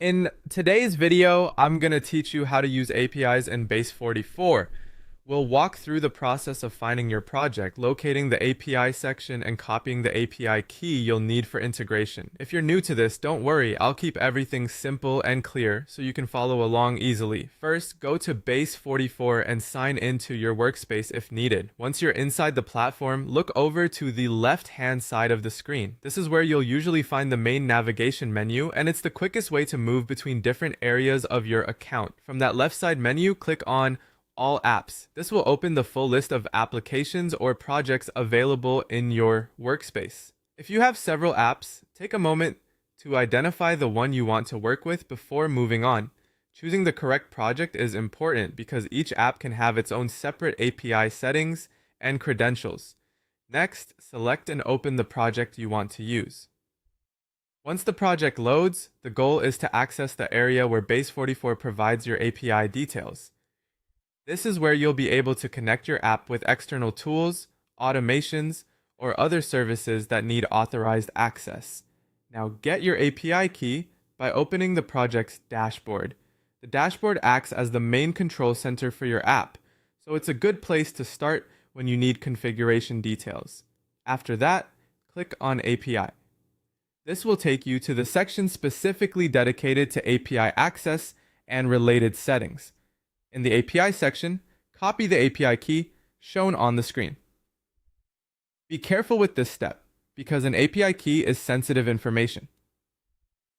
In today's video, I'm going to teach you how to use APIs in Base44. We'll walk through the process of finding your project, locating the API section, and copying the API key you'll need for integration. If you're new to this, don't worry, I'll keep everything simple and clear so you can follow along easily. First, go to Base44 and sign into your workspace if needed. Once you're inside the platform, look over to the left-hand side of the screen. This is where you'll usually find the main navigation menu, and it's the quickest way to move between different areas of your account. From that left side menu, click on All Apps. This will open the full list of applications or projects available in your workspace. If you have several apps, take a moment to identify the one you want to work with before moving on. Choosing the correct project is important because each app can have its own separate API settings and credentials. Next, select and open the project you want to use. Once the project loads, the goal is to access the area where Base44 provides your API details. This is where you'll be able to connect your app with external tools, automations, or other services that need authorized access. Now get your API key by opening the project's dashboard. The dashboard acts as the main control center for your app, so it's a good place to start when you need configuration details. After that, click on API. This will take you to the section specifically dedicated to API access and related settings. In the API section, copy the API key shown on the screen. Be careful with this step, because an API key is sensitive information.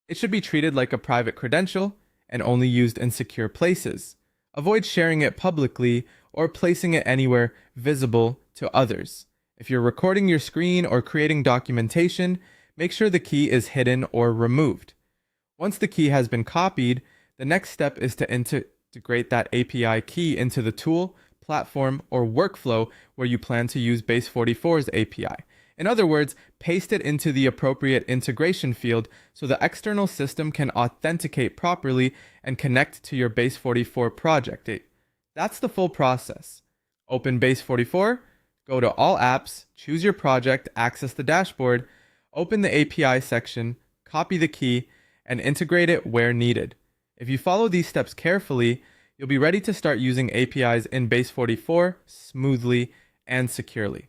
It should be treated like a private credential and only used in secure places. Avoid sharing it publicly or placing it anywhere visible to others. If you're recording your screen or creating documentation, make sure the key is hidden or removed. Once the key has been copied, the next step is to integrate that API key into the tool, platform, or workflow where you plan to use Base44's API. In other words, paste it into the appropriate integration field so the external system can authenticate properly and connect to your Base44 project. That's the full process. Open Base44, go to All Apps, choose your project, access the dashboard, open the API section, copy the key, and integrate it where needed. If you follow these steps carefully, you'll be ready to start using APIs in Base44 smoothly and securely.